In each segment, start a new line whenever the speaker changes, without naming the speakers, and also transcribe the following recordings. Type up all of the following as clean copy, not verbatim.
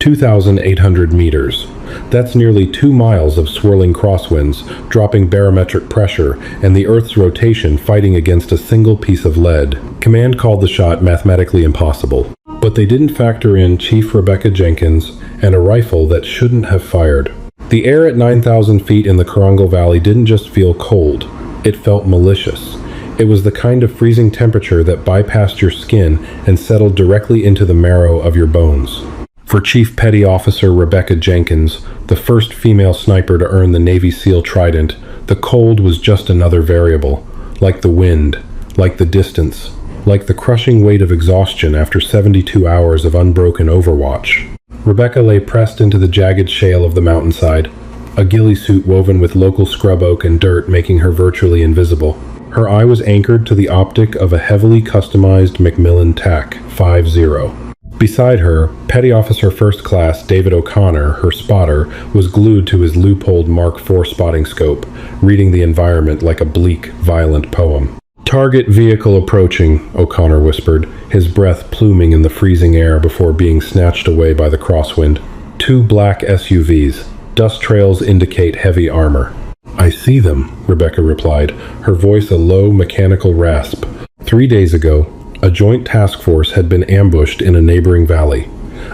2,800 meters. That's nearly 2 miles of swirling crosswinds, dropping barometric pressure, and the Earth's rotation fighting against a single piece of lead. Command called the shot mathematically impossible. But they didn't factor in Chief Rebecca Jenkins and a rifle that shouldn't have fired. The air at 9,000 feet in the Korangal Valley didn't just feel cold, it felt malicious. It was the kind of freezing temperature that bypassed your skin and settled directly into the marrow of your bones. For Chief Petty Officer Rebecca Jenkins, the first female sniper to earn the Navy SEAL Trident, the cold was just another variable, like the wind, like the distance, like the crushing weight of exhaustion after 72 hours of unbroken overwatch. Rebecca lay pressed into the jagged shale of the mountainside, a ghillie suit woven with local scrub oak and dirt making her virtually invisible. Her eye was anchored to the optic of a heavily customized Macmillan TAC 50. Beside her, Petty Officer First Class David O'Connor, her spotter, was glued to his loopholed Mark IV spotting scope, reading the environment like a bleak, violent poem. "Target vehicle approaching," O'Connor whispered, his breath pluming in the freezing air before being snatched away by the crosswind. 2 black SUVs. Dust trails indicate heavy armor. "I see them," Rebecca replied, her voice a low, mechanical rasp. 3 days ago, a joint task force had been ambushed in a neighboring valley.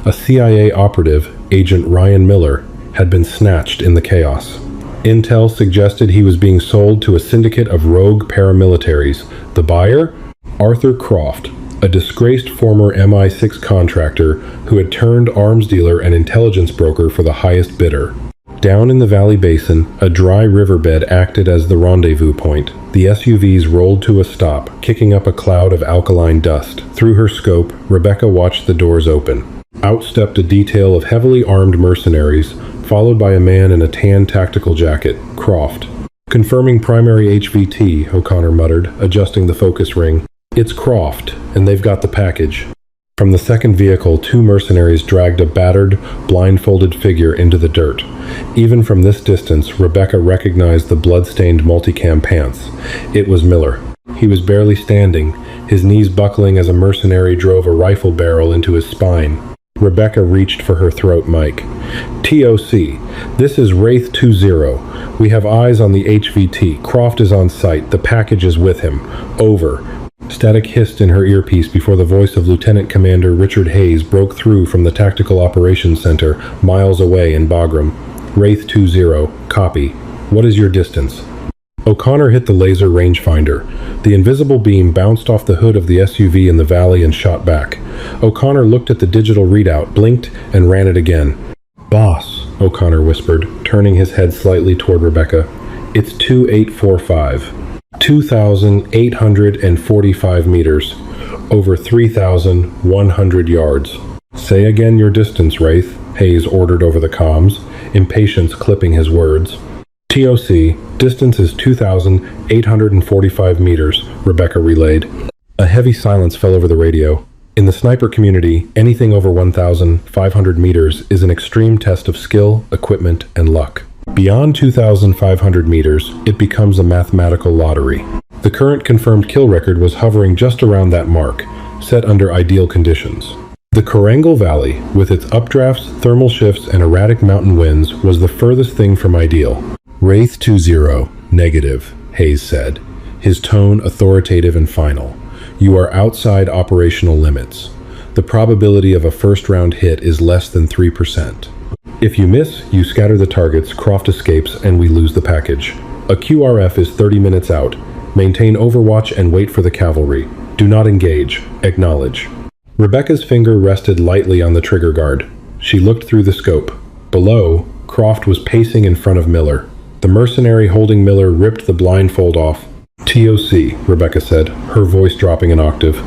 A CIA operative, Agent Ryan Miller, had been snatched in the chaos. Intel suggested he was being sold to a syndicate of rogue paramilitaries. The buyer? Arthur Croft, a disgraced former MI6 contractor who had turned arms dealer and intelligence broker for the highest bidder. Down in the valley basin, a dry riverbed acted as the rendezvous point. The SUVs rolled to a stop, kicking up a cloud of alkaline dust. Through her scope, Rebecca watched the doors open. Out stepped a detail of heavily armed mercenaries, followed by a man in a tan tactical jacket, Croft. "Confirming primary HVT," O'Connor muttered, adjusting the focus ring. "It's Croft, and they've got the package." From the second vehicle, 2 mercenaries dragged a battered, blindfolded figure into the dirt. Even from this distance, Rebecca recognized the blood-stained multicam pants. It was Miller. He was barely standing, his knees buckling as a mercenary drove a rifle barrel into his spine. Rebecca reached for her throat mic. "TOC, this is Wraith 20. We have eyes on the HVT. Croft is on site. The package is with him. Over." Static hissed in her earpiece before the voice of Lieutenant Commander Richard Hayes broke through from the Tactical Operations Center, miles away in Bagram. "Wraith 20, copy. What is your distance?" O'Connor hit the laser rangefinder. The invisible beam bounced off the hood of the SUV in the valley and shot back. O'Connor looked at the digital readout, blinked, and ran it again. "Boss," O'Connor whispered, turning his head slightly toward Rebecca. "It's 2845. 2,845 meters. Over 3,100 yards. Say again your distance, Wraith," Hayes ordered over the comms, impatience clipping his words. "TOC, distance is 2,845 meters, Rebecca relayed. A heavy silence fell over the radio. In the sniper community, anything over 1,500 meters is an extreme test of skill, equipment, and luck. Beyond 2,500 meters, it becomes a mathematical lottery. The current confirmed kill record was hovering just around that mark, set under ideal conditions. The Korangal Valley, with its updrafts, thermal shifts, and erratic mountain winds, was the furthest thing from ideal. "Wraith 20, negative," Hayes said, his tone authoritative and final. "You are outside operational limits. The probability of a first-round hit is less than 3%. If you miss, you scatter the targets, Croft escapes, and we lose the package. A QRF is 30 minutes out. Maintain overwatch and wait for the cavalry. Do not engage. Acknowledge." Rebecca's finger rested lightly on the trigger guard. She looked through the scope. Below, Croft was pacing in front of Miller. The mercenary holding Miller ripped the blindfold off. "TOC," Rebecca said, her voice dropping an octave.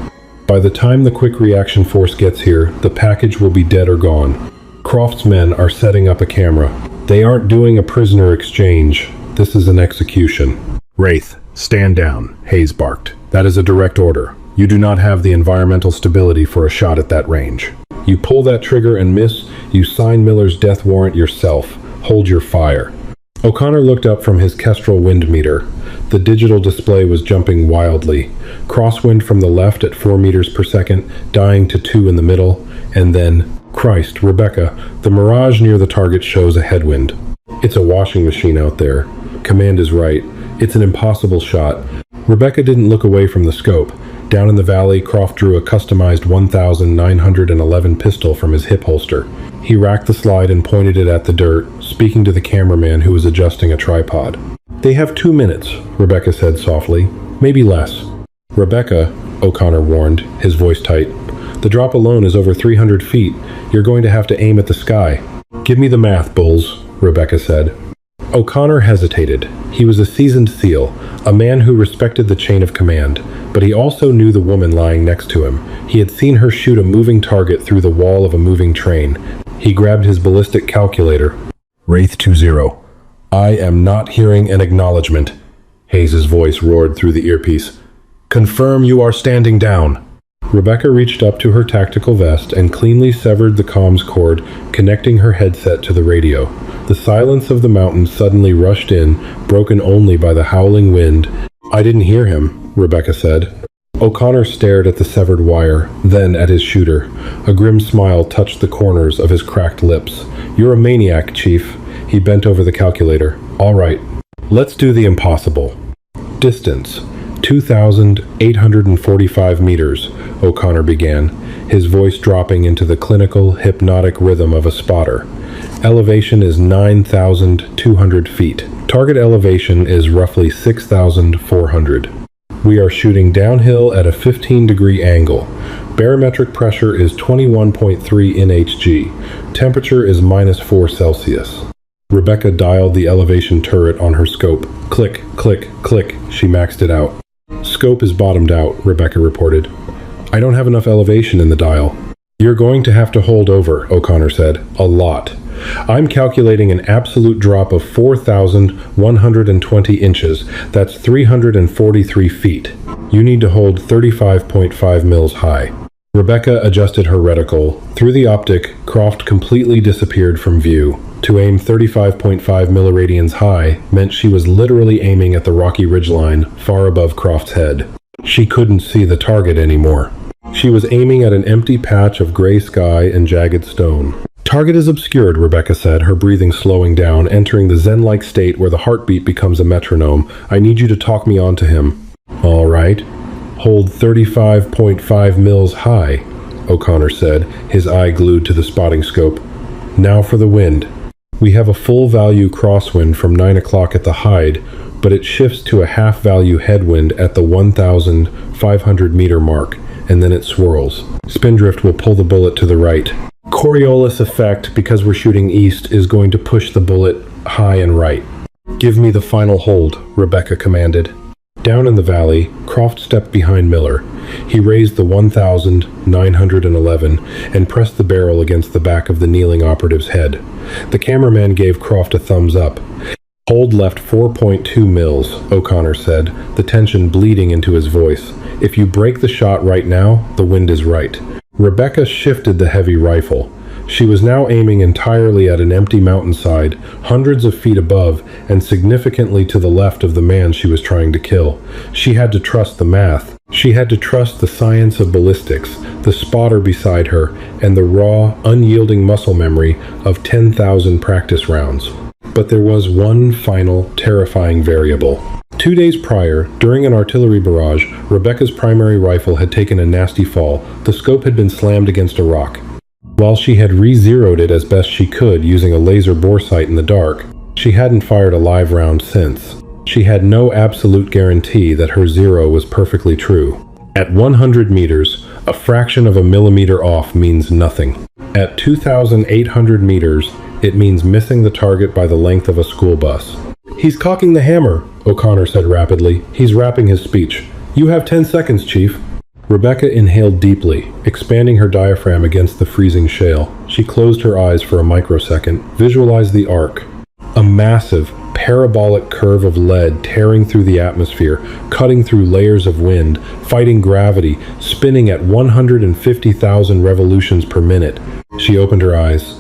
"By the time the quick reaction force gets here, the package will be dead or gone. Croft's men are setting up a camera. They aren't doing a prisoner exchange. This is an execution." "Wraith, stand down," Hayes barked. "That is a direct order. You do not have the environmental stability for a shot at that range. You pull that trigger and miss, you sign Miller's death warrant yourself. Hold your fire." O'Connor looked up from his Kestrel wind meter. The digital display was jumping wildly. Crosswind from the left at 4 meters per second, dying to 2 in the middle, and then Christ, Rebecca, the mirage near the target shows a headwind. It's a washing machine out there. Command is right. It's an impossible shot. Rebecca didn't look away from the scope. Down in the valley, Croft drew a customized 1911 pistol from his hip holster. He racked the slide and pointed it at the dirt, speaking to the cameraman who was adjusting a tripod. "They have 2 minutes," Rebecca said softly. "Maybe less." "Rebecca," O'Connor warned, his voice tight. "The drop alone is over 300 feet. You're going to have to aim at the sky." "Give me the math, Bulls," Rebecca said. O'Connor hesitated. He was a seasoned SEAL, a man who respected the chain of command, but he also knew the woman lying next to him. He had seen her shoot a moving target through the wall of a moving train. He grabbed his ballistic calculator. "Wraith 2-0. I am not hearing an acknowledgement." Hayes' voice roared through the earpiece. "Confirm you are standing down." Rebecca reached up to her tactical vest and cleanly severed the comms cord, connecting her headset to the radio. The silence of the mountain suddenly rushed in, broken only by the howling wind. "I didn't hear him," Rebecca said. O'Connor stared at the severed wire, then at his shooter. A grim smile touched the corners of his cracked lips. "You're a maniac, Chief." He bent over the calculator. "All right, let's do the impossible." "Distance, 2,845 meters, O'Connor began, his voice dropping into the clinical, hypnotic rhythm of a spotter. "Elevation is 9,200 feet. Target elevation is roughly 6,400. We are shooting downhill at a 15-degree angle. Barometric pressure is 21.3 nhg. Temperature is -4 Celsius. Rebecca dialed the elevation turret on her scope. Click, click, click. She maxed it out. "Scope is bottomed out," Rebecca reported. "I don't have enough elevation in the dial." "You're going to have to hold over," O'Connor said. "A lot. I'm calculating an absolute drop of 4,120 inches. That's 343 feet. You need to hold 35.5 mils high." Rebecca adjusted her reticle. Through the optic, Croft completely disappeared from view. To aim 35.5 milliradians high meant she was literally aiming at the rocky ridgeline far above Croft's head. She couldn't see the target anymore. She was aiming at an empty patch of gray sky and jagged stone. "Target is obscured," Rebecca said, her breathing slowing down, entering the zen-like state where the heartbeat becomes a metronome. "I need you to talk me onto him." "All right. Hold 35.5 mils high," O'Connor said, his eye glued to the spotting scope. "Now for the wind. We have a full-value crosswind from 9 o'clock at the hide, but it shifts to a half-value headwind at the 1,500-meter mark, and then it swirls. Spindrift will pull the bullet to the right. Coriolis effect, because we're shooting east, is going to push the bullet high and right." "Give me the final hold," Rebecca commanded. Down in the valley, Croft stepped behind Miller. He raised the 1911 and pressed the barrel against the back of the kneeling operative's head. The cameraman gave Croft a thumbs up. "Hold left 4.2 mils, O'Connor said, the tension bleeding into his voice. "If you break the shot right now, the wind is right." Rebecca shifted the heavy rifle. She was now aiming entirely at an empty mountainside, hundreds of feet above, and significantly to the left of the man she was trying to kill. She had to trust the math. She had to trust the science of ballistics, the spotter beside her, and the raw, unyielding muscle memory of 10,000 practice rounds. But there was one final, terrifying variable. 2 days prior, during an artillery barrage, Rebecca's primary rifle had taken a nasty fall. The scope had been slammed against a rock. While she had re-zeroed it as best she could using a laser bore sight in the dark, she hadn't fired a live round since. She had no absolute guarantee that her zero was perfectly true. At 100 meters, a fraction of a millimeter off means nothing. At 2,800 meters, it means missing the target by the length of a school bus. "He's cocking the hammer," O'Connor said rapidly. "He's wrapping his speech. You have 10 seconds, Chief." Rebecca inhaled deeply, expanding her diaphragm against the freezing shale. She closed her eyes for a microsecond, visualized the arc. A massive, parabolic curve of lead tearing through the atmosphere, cutting through layers of wind, fighting gravity, spinning at 150,000 revolutions per minute. She opened her eyes.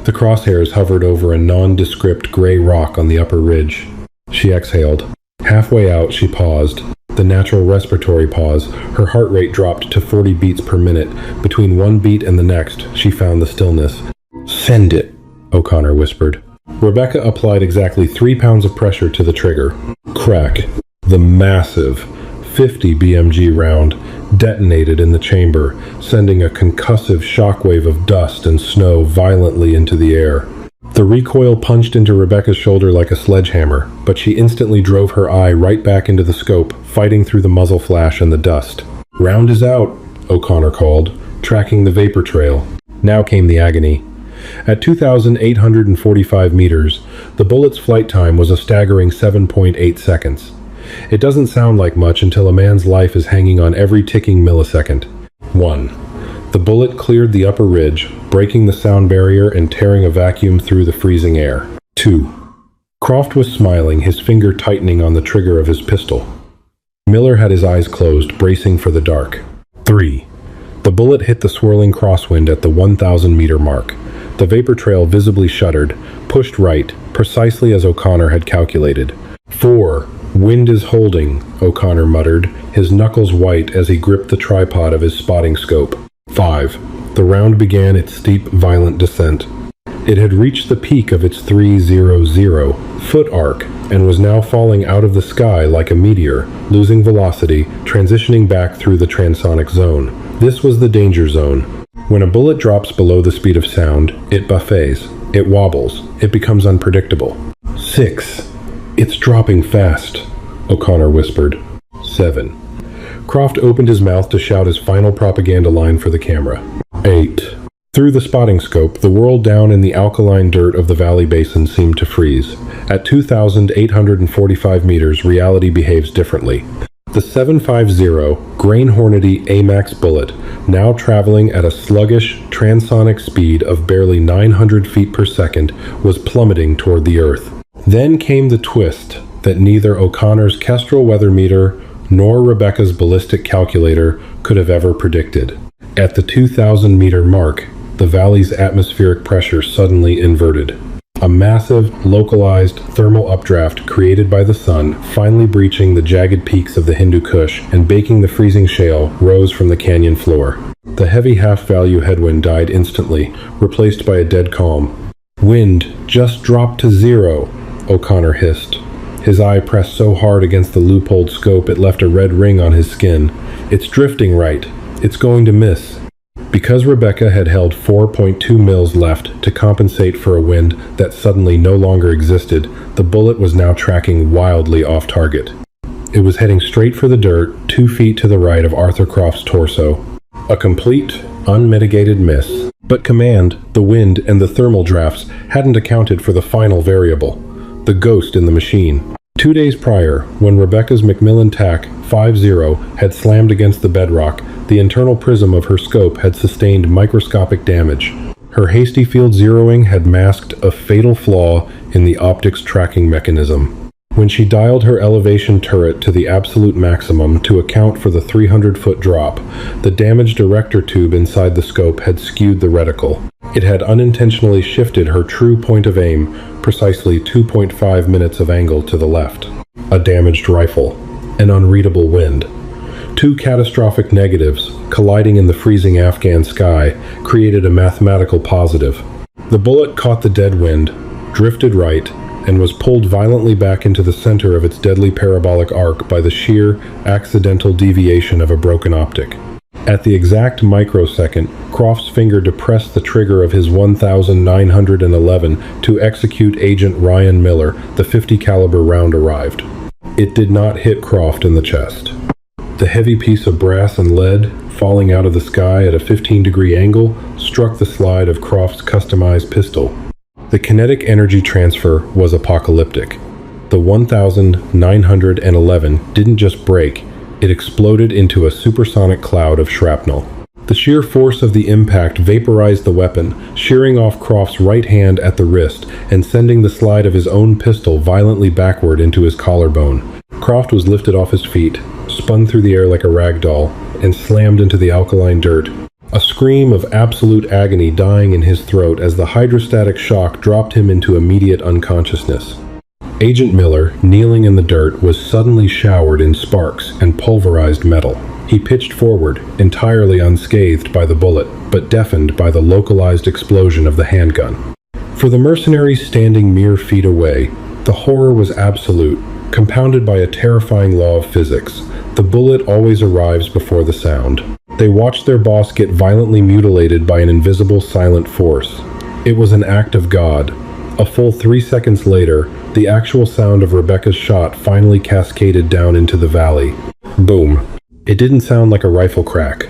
The crosshairs hovered over a nondescript gray rock on the upper ridge. She exhaled. Halfway out, she paused. the natural respiratory pause. Her heart rate dropped to 40 beats per minute. Between one beat and the next, she found the stillness. "Send it," O'Connor whispered. Rebecca applied exactly 3 pounds of pressure to the trigger. Crack. The massive 50 BMG round detonated in the chamber, sending a concussive shockwave of dust and snow violently into the air. The recoil punched into Rebecca's shoulder like a sledgehammer, but she instantly drove her eye right back into the scope, fighting through the muzzle flash and the dust. "Round is out," O'Connor called, tracking the vapor trail. Now came the agony. At 2,845 meters, the bullet's flight time was a staggering 7.8 seconds. It doesn't sound like much until a man's life is hanging on every ticking millisecond. 1. The bullet cleared the upper ridge, breaking the sound barrier and tearing a vacuum through the freezing air. 2. Croft was smiling, his finger tightening on the trigger of his pistol. Miller had his eyes closed, bracing for the dark. 3. The bullet hit the swirling crosswind at the 1,000-meter mark. The vapor trail visibly shuddered, pushed right, precisely as O'Connor had calculated. 4. "Wind is holding," O'Connor muttered, his knuckles white as he gripped the tripod of his spotting scope. 5. The round began its steep, violent descent. It had reached the peak of its 300-foot arc and was now falling out of the sky like a meteor, losing velocity, transitioning back through the transonic zone. This was the danger zone. When a bullet drops below the speed of sound, it buffets, it wobbles, it becomes unpredictable. 6. "It's dropping fast," O'Connor whispered. 7. Croft opened his mouth to shout his final propaganda line for the camera. 8. Through the spotting scope, the world down in the alkaline dirt of the valley basin seemed to freeze. At 2,845 meters, reality behaves differently. The 750 Grain Hornady AMAX bullet, now traveling at a sluggish, transonic speed of barely 900 feet per second, was plummeting toward the Earth. Then came the twist that neither O'Connor's Kestrel weather meter nor Rebecca's ballistic calculator could have ever predicted. At the 2,000-meter mark, the valley's atmospheric pressure suddenly inverted. A massive, localized thermal updraft created by the sun, finally breaching the jagged peaks of the Hindu Kush and baking the freezing shale, rose from the canyon floor. The heavy half-value headwind died instantly, replaced by a dead calm. "Wind just dropped to 0, O'Connor hissed. His eye pressed so hard against the loopholed scope it left a red ring on his skin. "It's drifting right. It's going to miss." Because Rebecca had held 4.2 mils left to compensate for a wind that suddenly no longer existed, the bullet was now tracking wildly off target. It was heading straight for the dirt, 2 feet to the right of Arthur Croft's torso. A complete, unmitigated miss. But command, the wind, and the thermal drafts hadn't accounted for the final variable, the ghost in the machine. 2 days prior, when Rebecca's Macmillan TAC 50 had slammed against the bedrock, the internal prism of her scope had sustained microscopic damage. Her hasty field zeroing had masked a fatal flaw in the optics tracking mechanism. When she dialed her elevation turret to the absolute maximum to account for the 300-foot drop, the damaged director tube inside the scope had skewed the reticle. It had unintentionally shifted her true point of aim precisely 2.5 minutes of angle to the left. A damaged rifle. An unreadable wind. 2 catastrophic negatives, colliding in the freezing Afghan sky, created a mathematical positive. The bullet caught the dead wind, drifted right, and was pulled violently back into the center of its deadly parabolic arc by the sheer, accidental deviation of a broken optic. At the exact microsecond, Croft's finger depressed the trigger of his 1911 to execute Agent Ryan Miller. The 50 caliber round arrived. It did not hit Croft in the chest. The heavy piece of brass and lead, falling out of the sky at a 15-degree angle, struck the slide of Croft's customized pistol. The kinetic energy transfer was apocalyptic. The 1911 didn't just break, it exploded into a supersonic cloud of shrapnel. The sheer force of the impact vaporized the weapon, shearing off Croft's right hand at the wrist and sending the slide of his own pistol violently backward into his collarbone. Croft was lifted off his feet, spun through the air like a rag doll, and slammed into the alkaline dirt. A scream of absolute agony dying in his throat as the hydrostatic shock dropped him into immediate unconsciousness. Agent Miller, kneeling in the dirt, was suddenly showered in sparks and pulverized metal. He pitched forward, entirely unscathed by the bullet, but deafened by the localized explosion of the handgun. For the mercenaries standing mere feet away, the horror was absolute, compounded by a terrifying law of physics. The bullet always arrives before the sound. They watched their boss get violently mutilated by an invisible silent force. It was an act of God. A full 3 seconds later, the actual sound of Rebecca's shot finally cascaded down into the valley. Boom. It didn't sound like a rifle crack.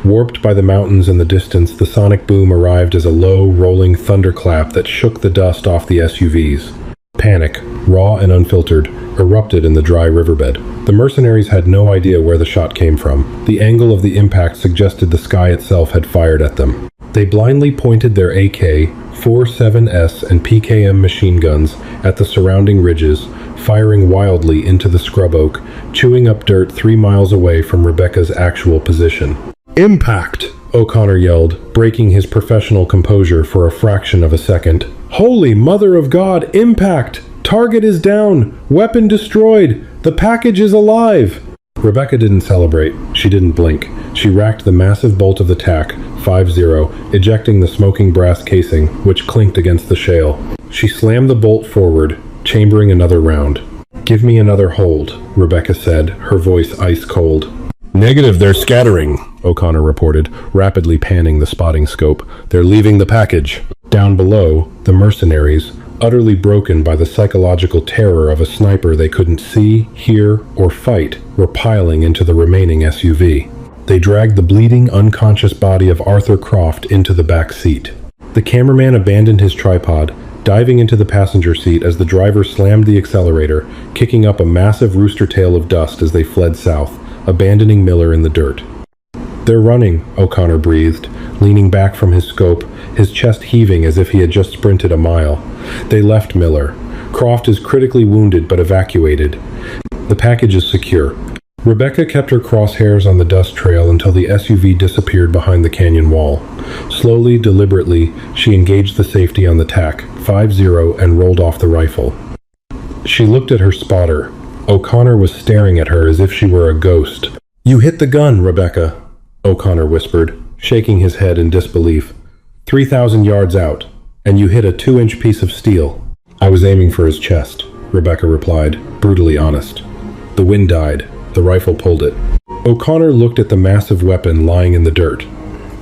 Warped by the mountains in the distance, the sonic boom arrived as a low, rolling thunderclap that shook the dust off the SUVs. Panic, raw and unfiltered, erupted in the dry riverbed. The mercenaries had no idea where the shot came from. The angle of the impact suggested the sky itself had fired at them. They blindly pointed their AK-47S and PKM machine guns at the surrounding ridges, firing wildly into the scrub oak, chewing up dirt 3 miles away from Rebecca's actual position. "Impact!" O'Connor yelled, breaking his professional composure for a fraction of a second. "Holy Mother of God, impact! Target is down! Weapon destroyed! The package is alive!" Rebecca didn't celebrate. She didn't blink. She racked the massive bolt of the TAC, 5-0, ejecting the smoking brass casing, which clinked against the shale. She slammed the bolt forward, chambering another round. "Give me another hold," Rebecca said, her voice ice cold. "Negative, they're scattering," O'Connor reported, rapidly panning the spotting scope. "They're leaving the package." Down below, the mercenaries, utterly broken by the psychological terror of a sniper they couldn't see, hear, or fight, were piling into the remaining SUV. They dragged the bleeding, unconscious body of Arthur Croft into the back seat. The cameraman abandoned his tripod, diving into the passenger seat as the driver slammed the accelerator, kicking up a massive rooster tail of dust as they fled south, abandoning Miller in the dirt. "They're running," O'Connor breathed, leaning back from his scope, his chest heaving as if he had just sprinted a mile. "They left Miller. Croft is critically wounded but evacuated. The package is secure." Rebecca kept her crosshairs on the dust trail until the SUV disappeared behind the canyon wall. Slowly, deliberately, she engaged the safety on the TAC, 5-0, and rolled off the rifle. She looked at her spotter. O'Connor was staring at her as if she were a ghost. "You hit the gun, Rebecca," O'Connor whispered, shaking his head in disbelief. 3,000 yards out, and you hit a 2-inch piece of steel." "I was aiming for his chest," Rebecca replied, brutally honest. "The wind died. The rifle pulled it." O'Connor looked at the massive weapon lying in the dirt.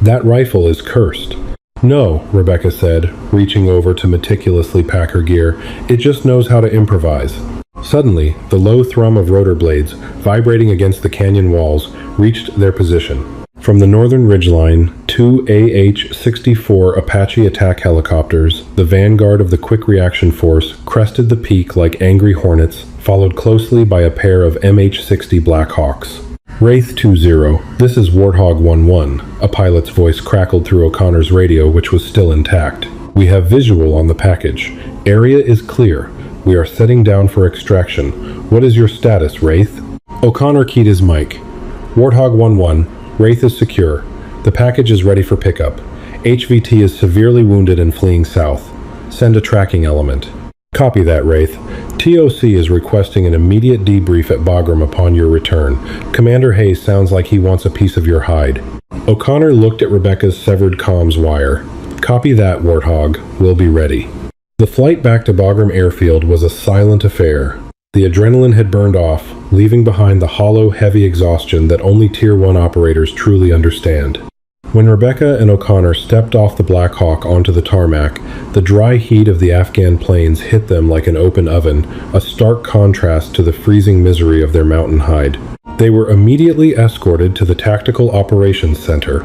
"That rifle is cursed." "No," Rebecca said, reaching over to meticulously pack her gear. "It just knows how to improvise." Suddenly, the low thrum of rotor blades, vibrating against the canyon walls, reached their position. From the northern ridgeline, 2 AH-64 Apache attack helicopters, the vanguard of the Quick Reaction Force, crested the peak like angry hornets, followed closely by a pair of MH-60 Black Hawks. "Wraith 2-0, this is Warthog 1-1, a pilot's voice crackled through O'Connor's radio, which was still intact. "We have visual on the package. Area is clear. We are setting down for extraction. What is your status, Wraith?" O'Connor keyed his mic. "Warthog 1-1, Wraith is secure. The package is ready for pickup. HVT is severely wounded and fleeing south. Send a tracking element." "Copy that, Wraith. TOC is requesting an immediate debrief at Bagram upon your return. Commander Hayes sounds like he wants a piece of your hide." O'Connor looked at Rebecca's severed comms wire. "Copy that, Warthog. We'll be ready." The flight back to Bagram Airfield was a silent affair. The adrenaline had burned off, leaving behind the hollow, heavy exhaustion that only Tier 1 operators truly understand. When Rebecca and O'Connor stepped off the Black Hawk onto the tarmac, the dry heat of the Afghan plains hit them like an open oven, a stark contrast to the freezing misery of their mountain hide. They were immediately escorted to the Tactical Operations Center.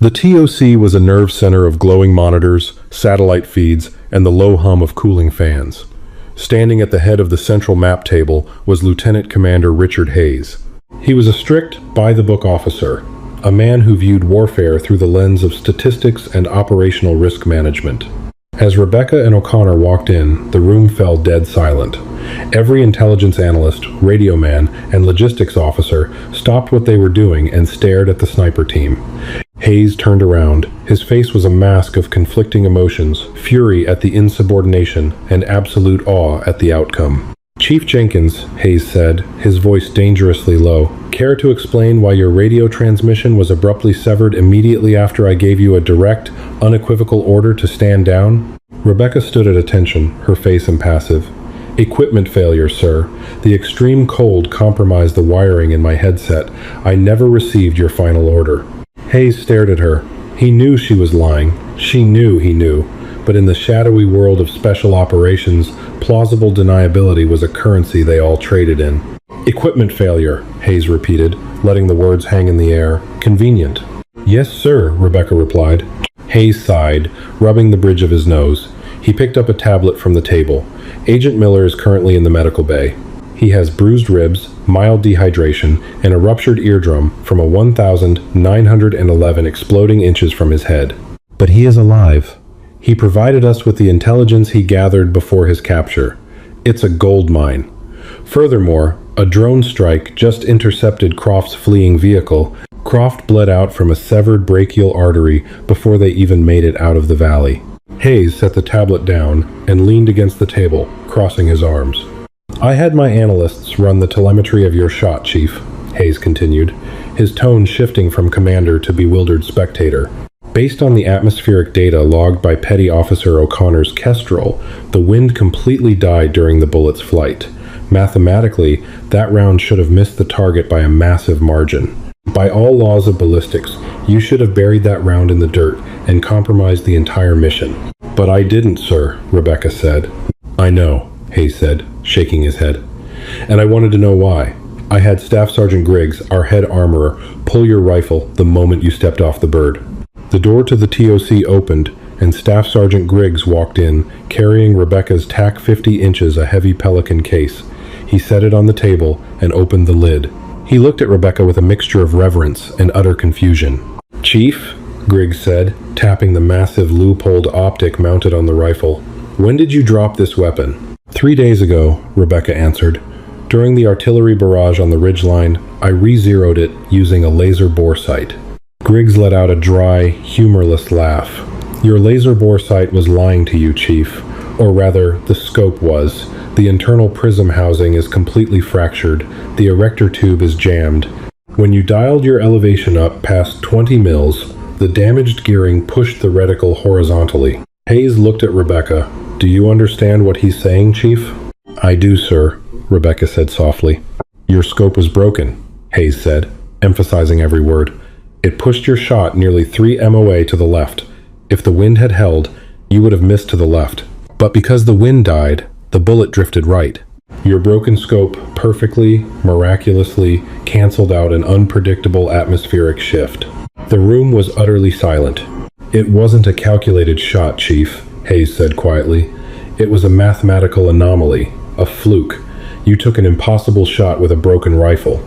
The TOC was a nerve center of glowing monitors, satellite feeds, and the low hum of cooling fans. Standing at the head of the central map table was Lieutenant Commander Richard Hayes. He was a strict, by-the-book officer, a man who viewed warfare through the lens of statistics and operational risk management. As Rebecca and O'Connor walked in, the room fell dead silent. Every intelligence analyst, radio man, and logistics officer stopped what they were doing and stared at the sniper team. Hayes turned around. His face was a mask of conflicting emotions, fury at the insubordination, and absolute awe at the outcome. "Chief Jenkins," Hayes said, his voice dangerously low, "care to explain why your radio transmission was abruptly severed immediately after I gave you a direct, unequivocal order to stand down?" Rebecca stood at attention, her face impassive. "Equipment failure, sir. The extreme cold compromised the wiring in my headset. I never received your final order." Hayes stared at her. He knew she was lying. She knew he knew. But in the shadowy world of special operations, plausible deniability was a currency they all traded in. "Equipment failure," Hayes repeated, letting the words hang in the air. "Convenient." "Yes, sir," Rebecca replied. Hayes sighed, rubbing the bridge of his nose. He picked up a tablet from the table. "Agent Miller is currently in the medical bay. He has bruised ribs, mild dehydration, and a ruptured eardrum from a 1,911 exploding inches from his head. But he is alive. He provided us with the intelligence he gathered before his capture. It's a gold mine. Furthermore, a drone strike just intercepted Croft's fleeing vehicle. Croft bled out from a severed brachial artery before they even made it out of the valley." Hayes set the tablet down and leaned against the table, crossing his arms. "I had my analysts run the telemetry of your shot, Chief," Hayes continued, his tone shifting from commander to bewildered spectator. "Based on the atmospheric data logged by Petty Officer O'Connor's Kestrel, the wind completely died during the bullet's flight. Mathematically, that round should have missed the target by a massive margin. By all laws of ballistics, you should have buried that round in the dirt and compromised the entire mission." "But I didn't, sir," Rebecca said. "I know," Hayes said, shaking his head. "And I wanted to know why. I had Staff Sergeant Griggs, our head armorer, pull your rifle the moment you stepped off the bird." The door to the TOC opened, and Staff Sergeant Griggs walked in, carrying Rebecca's TAC 50 inches a heavy Pelican case. He set it on the table and opened the lid. He looked at Rebecca with a mixture of reverence and utter confusion. "Chief," Griggs said, tapping the massive loopholed optic mounted on the rifle, "when did you drop this weapon?" "3 days ago," Rebecca answered. "During the artillery barrage on the ridgeline, I re-zeroed it using a laser bore sight." Griggs let out a dry, humorless laugh. "Your laser bore sight was lying to you, Chief. Or rather, the scope was. The internal prism housing is completely fractured. The erector tube is jammed. When you dialed your elevation up past 20 mils, the damaged gearing pushed the reticle horizontally." Hayes looked at Rebecca. "Do you understand what he's saying, Chief?" "I do, sir," Rebecca said softly. "Your scope was broken," Hayes said, emphasizing every word. "It pushed your shot nearly 3 MOA to the left. If the wind had held, you would have missed to the left. But because the wind died, the bullet drifted right. Your broken scope perfectly, miraculously, canceled out an unpredictable atmospheric shift." The room was utterly silent. "It wasn't a calculated shot, Chief," Hayes said quietly. "It was a mathematical anomaly, a fluke. You took an impossible shot with a broken rifle."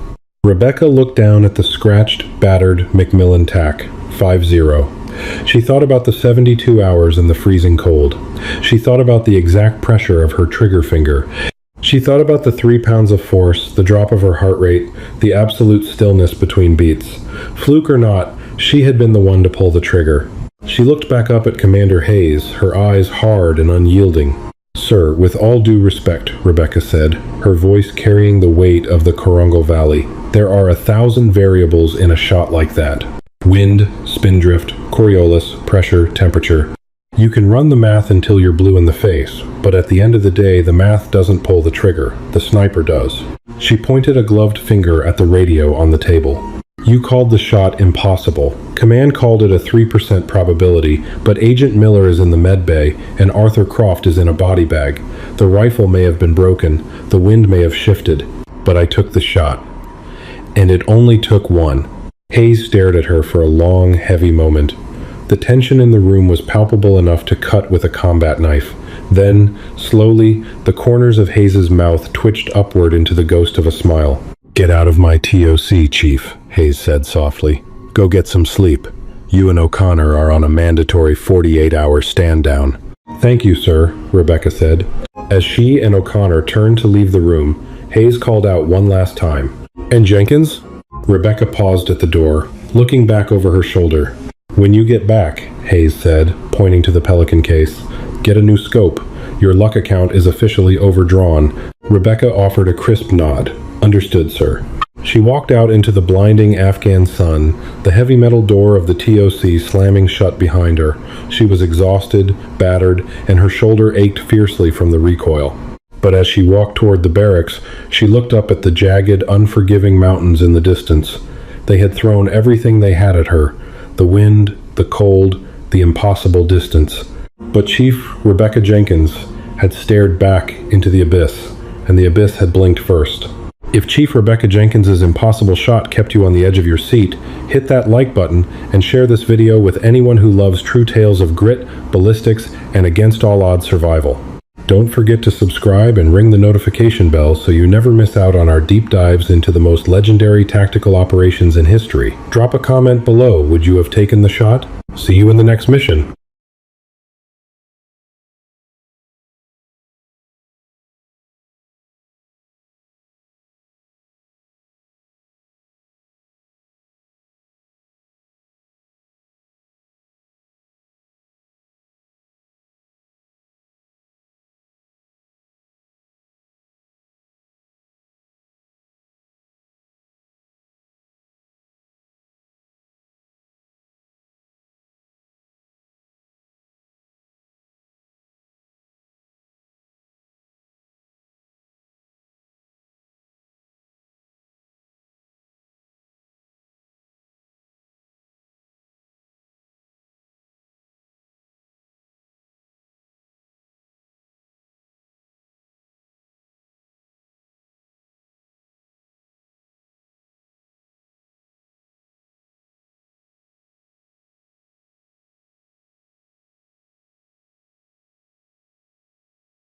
Rebecca looked down at the scratched, battered Macmillan TAC 50. She thought about the 72 hours in the freezing cold. She thought about the exact pressure of her trigger finger. She thought about the 3 pounds of force, the drop of her heart rate, the absolute stillness between beats. Fluke or not, she had been the one to pull the trigger. She looked back up at Commander Hayes, her eyes hard and unyielding. "Sir, with all due respect," Rebecca said, her voice carrying the weight of the Corongo Valley, "there are 1,000 variables in a shot like that. Wind, spindrift, Coriolis, pressure, temperature. You can run the math until you're blue in the face, but at the end of the day, the math doesn't pull the trigger. The sniper does." She pointed a gloved finger at the radio on the table. "You called the shot impossible. Command called it a 3% probability, but Agent Miller is in the med bay, and Arthur Croft is in a body bag. The rifle may have been broken, the wind may have shifted, but I took the shot. And it only took one." Hayes stared at her for a long, heavy moment. The tension in the room was palpable enough to cut with a combat knife. Then, slowly, the corners of Hayes's mouth twitched upward into the ghost of a smile. "Get out of my TOC, Chief," Hayes said softly. "Go get some sleep. You and O'Connor are on a mandatory 48-hour stand-down." "Thank you, sir," Rebecca said. As she and O'Connor turned to leave the room, Hayes called out one last time, "And Jenkins?" Rebecca paused at the door, looking back over her shoulder. "When you get back," Hayes said, pointing to the Pelican case, "get a new scope. Your luck account is officially overdrawn." Rebecca offered a crisp nod. "Understood, sir." She walked out into the blinding Afghan sun, the heavy metal door of the TOC slamming shut behind her. She was exhausted, battered, and her shoulder ached fiercely from the recoil. But as she walked toward the barracks, she looked up at the jagged, unforgiving mountains in the distance. They had thrown everything they had at her: the wind, the cold, the impossible distance. But Chief Rebecca Jenkins had stared back into the abyss, and the abyss had blinked first. If Chief Rebecca Jenkins's impossible shot kept you on the edge of your seat, hit that like button and share this video with anyone who loves true tales of grit, ballistics, and against all odds survival. Don't forget to subscribe and ring the notification bell so you never miss out on our deep dives into the most legendary tactical operations in history. Drop a comment below. Would you have taken the shot? See you in the next mission.